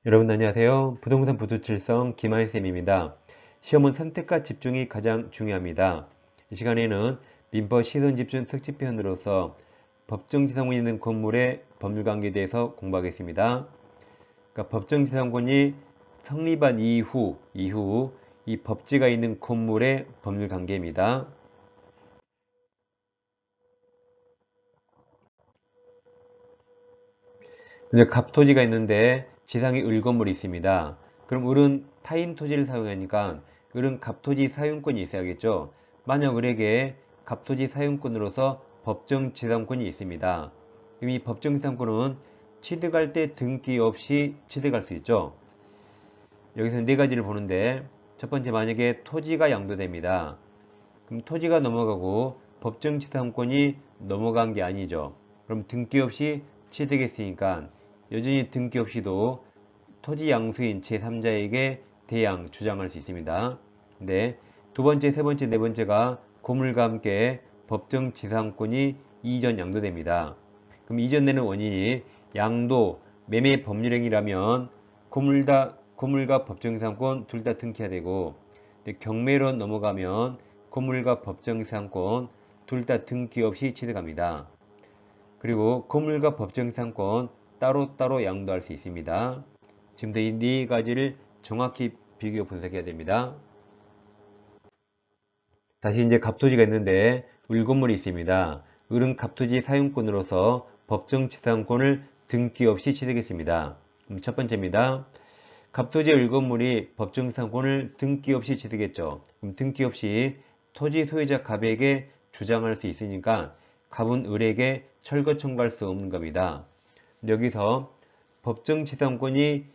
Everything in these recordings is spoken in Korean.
여러분 안녕하세요. 부동산 부두칠성 김하인쌤입니다. 시험은 선택과 집중이 가장 중요합니다. 이 시간에는 민법 시선집중 특집편으로서 법정지상권이 있는 건물의 법률관계에 대해서 공부하겠습니다. 그러니까 법정지상권이 성립한 이후 이 법지가 있는 건물의 법률관계입니다. 먼저 갑토지가 있는데 지상에 을건물이 있습니다. 그럼 을은 타인 토지를 사용하니까 을은 갑토지 사용권이 있어야겠죠. 만약 을에게 갑토지 사용권으로서 법정지상권이 있습니다. 그럼 이 법정지상권은 취득할 때 등기 없이 취득할 수 있죠. 여기서 네 가지를 보는데 첫 번째, 만약에 토지가 양도됩니다. 그럼 토지가 넘어가고 법정지상권이 넘어간 게 아니죠. 그럼 등기 없이 취득했으니까 여전히 등기 없이도 토지 양수인 제3자에게 대양 주장할 수 있습니다. 근데 두 번째, 세 번째, 네 번째가 고물과 함께 법정지상권이 이전 양도됩니다. 그럼 이전되는 원인이 양도, 매매 법률행위라면 고물과 법정지상권 둘 다 등기해야 되고, 경매로 넘어가면 고물과 법정지상권 둘 다 등기 없이 취득합니다. 그리고 고물과 법정지상권 따로따로 양도할 수 있습니다. 지금부터 이 네 가지를 정확히 비교 분석해야 됩니다. 다시 이제 갑토지가 있는데 을건물이 있습니다. 을은 갑토지 사용권으로서 법정지상권을 등기 없이 취득했습니다. 첫 번째입니다. 갑토지 을건물이 법정지상권을 등기 없이 취득했죠. 그럼 등기 없이 토지 소유자 갑에게 주장할 수 있으니까 갑은 을에게 철거 청구할 수 없는 겁니다. 여기서 법정지상권이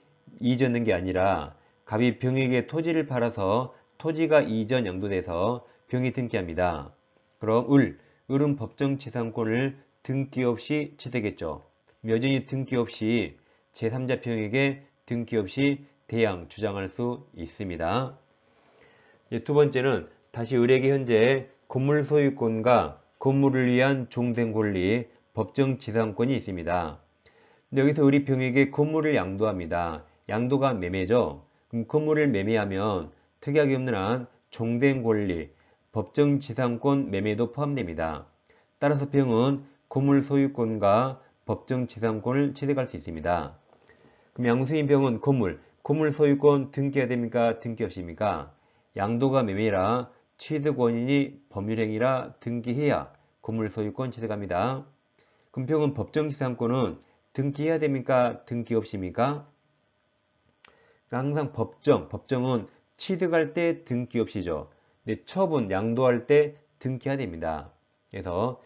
이전된 게 아니라 갑이 병에게 토지를 팔아서 토지가 이전 양도돼서 병이 등기합니다. 그럼 을은 법정지상권을 등기 없이 취득했죠. 여전히 등기 없이 제3자 병에게 등기 없이 대양 주장할 수 있습니다. 두 번째는 다시 을에게 현재 건물 소유권과 건물을 위한 종된 권리, 법정지상권이 있습니다. 근데 여기서 을이 병에게 건물을 양도합니다. 양도가 매매죠. 그럼 건물을 매매하면 특약이 없는 한 종된 권리, 법정지상권 매매도 포함됩니다. 따라서 병은 건물 소유권과 법정지상권을 취득할 수 있습니다. 그럼 양수인 병은 건물 소유권 등기해야 됩니까? 등기 없습니까? 양도가 매매라 취득 원인이 법률행위라 등기해야 건물 소유권 취득합니다. 그럼 병은 법정지상권은 등기해야 됩니까? 등기 없습니까? 항상 법정은 취득할 때 등기 없이죠. 근데 처분, 양도할 때 등기해야 됩니다. 그래서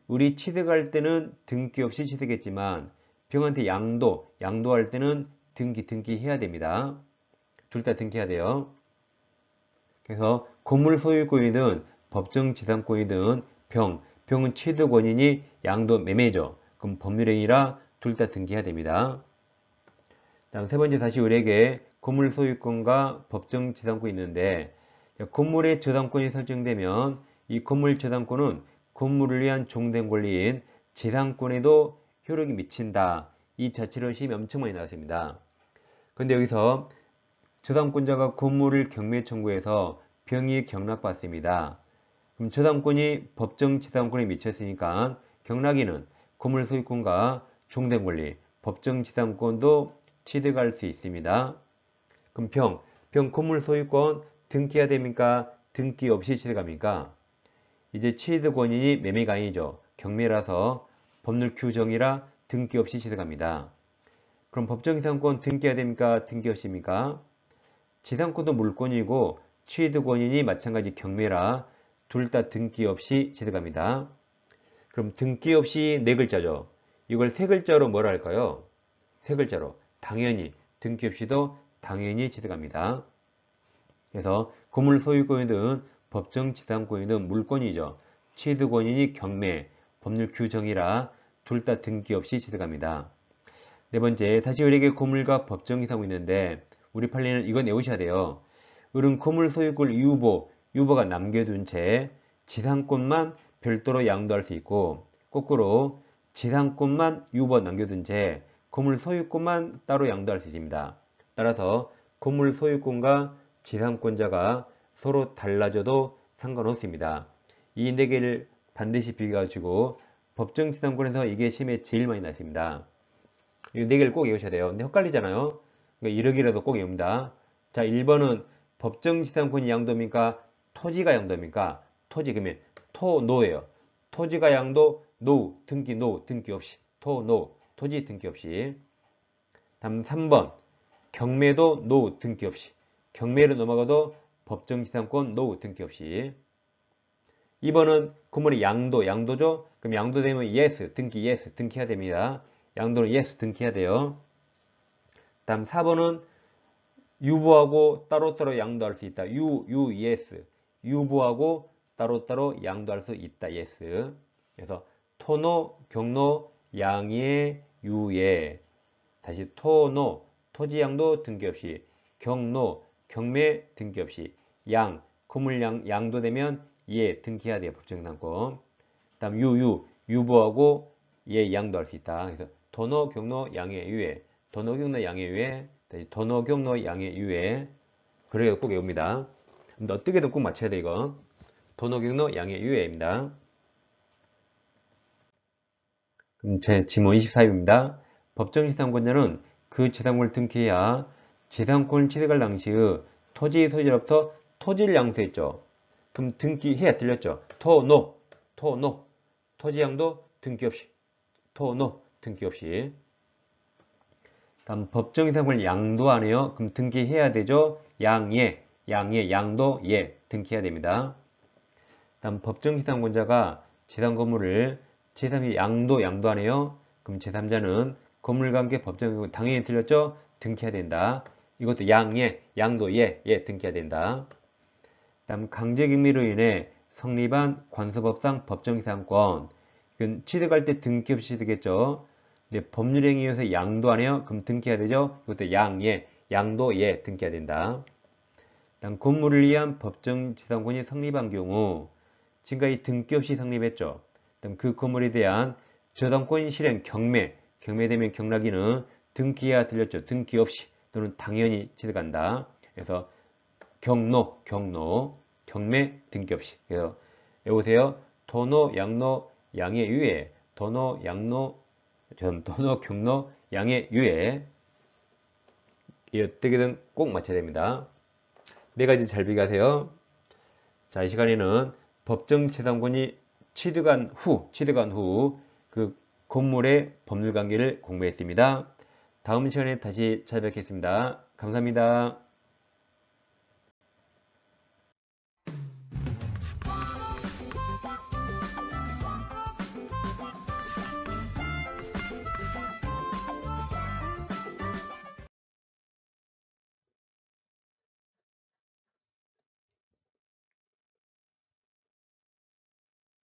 을이 취득할 때는 등기 없이 취득했지만 병한테 양도할 때는 등기해야 됩니다. 둘 다 등기해야 돼요. 그래서 건물 소유권이든 법정지상권이든 병은 취득 원인이 양도 매매죠. 그럼 법률행위라 둘 다 등기해야 됩니다. 다음 세 번째, 다시 을에게 건물 소유권과 법정지상권이 있는데 건물의 저당권이 설정되면 이 건물 저당권은 건물을 위한 종된 권리인 지상권에도 효력이 미친다. 이 자체로 시험이 엄청 많이 나왔습니다. 그런데 여기서 저당권자가 건물을 경매 청구해서 병이 경락받습니다. 그럼 저당권이 법정지상권에 미쳤으니까 경락인은 건물 소유권과 종된 권리, 법정지상권도 취득할 수 있습니다. 그럼 병 건물 소유권 등기해야 됩니까? 등기 없이 취득합니까? 이제 취득 원인이 매매가 아니죠. 경매라서 법률 규정이라 등기 없이 취득합니다. 그럼 법정지상권 등기해야 됩니까? 등기 없습니까? 지상권도 물권이고 취득 원인이 마찬가지 경매라 둘 다 등기 없이 취득합니다. 그럼 등기 없이 네 글자죠. 이걸 세 글자로 뭐라 할까요? 세 글자로 당연히 등기 없이도 당연히 취득합니다. 그래서 건물 소유권이든 법정지상권이든 물권이죠. 취득 원인이 경매, 법률 규정이라 둘 다 등기 없이 취득합니다. 네 번째, 다시 을에게 건물과 법정지상권이 있는데 우리 판례는 이건 외우셔야 돼요. 을은 건물 소유권 유보가 남겨둔 채 지상권만 별도로 양도할 수 있고 거꾸로 지상권만 유보 남겨둔 채 건물 소유권만 따로 양도할 수 있습니다. 따라서 건물 소유권과 지상권자가 서로 달라져도 상관없습니다. 이 4개를 반드시 비교해가지고 법정지상권에서 이게 시험에 제일 많이 나왔습니다. 이 4개를 꼭 외우셔야 돼요. 근데 헷갈리잖아요. 그러니까 이러기라도 꼭 외웁니다. 자, 1번은 법정지상권이 양도입니까? 토지가 양도입니까? 토지 그러면 토노예요. 토지가 양도 노 등기 노 등기 없이 토노 토지 등기 없이. 다음 3번 경매도 노 등기 없이 경매로 넘어가도 법정지상권 노 등기 없이. 2번은 건물의 양도죠. 그럼 양도되면 yes 등기 yes 등기해야 됩니다. 양도는 yes 등기해야 돼요. 다음 4번은 유보하고 따로따로 양도할 수 있다. yes 유보하고 따로따로 양도할 수 있다. yes. 그래서 토노, 경로, 양의, 유예. 다시 토노, 토지 양도 등기 없이. 경로, 경매 등기 없이. 양, 건물 양도되면 예 등기해야 돼요. 법정지상권. 다음 유보하고 예 양도할 수 있다. 그래서 토노, 경로, 양의, 유예. 토노, 경로, 양의, 유예. 다시 토노, 경로, 양의, 유예. 그래야 꼭 외웁니다. 근데 어떻게든 꼭 맞춰야 돼 이거. 토노, 경로, 양의, 유예입니다. 그럼 제 지문 24입니다. 법정지상권자는 그 지상권을 등기해야 지상권을 취득할 당시의 토지 소유자로부터 토지를 양도했죠. 그럼 등기해야 틀렸죠. 토노 토지 양도 등기 없이 토노 등기 없이. 다음 법정지상권을 양도 안 해요. 그럼 등기해야 되죠. 양도 예 등기해야 됩니다. 다음 법정지상권자가 지상 건물을 제3이 양도 안 해요. 그럼 제3자는 건물관계 법정지상권 당연히 틀렸죠. 등기해야 된다. 이것도 양도 예 등기해야 된다. 다음 강제격리로 인해 성립한 관서법상 법정지상권. 이건 취득할 때 등기 없이 취득했죠. 근데 법률행위에 의해서 양도 안 해요. 그럼 등기해야 되죠. 이것도 양도 예 등기해야 된다. 다음 건물을 위한 법정지상권이 성립한 경우 지금까지 등기 없이 성립했죠. 그다음 그 건물에 대한 저당권 실행 경매되면 경락인은 등기해야 들렸죠. 등기 없이 또는 당연히 취득한다. 그래서 경매 등기 없이. 그래서 여보세요. 토노, 양로, 양의 유예. 토노, 경로, 양의 유예. 어떻게든 꼭 맞춰야 됩니다. 4가지 잘 비교하세요. 자, 이 시간에는 법정지상권이 취득한 후 그 건물의 법률관계를 공부했습니다. 다음 시간에 다시 찾아뵙겠습니다. 감사합니다.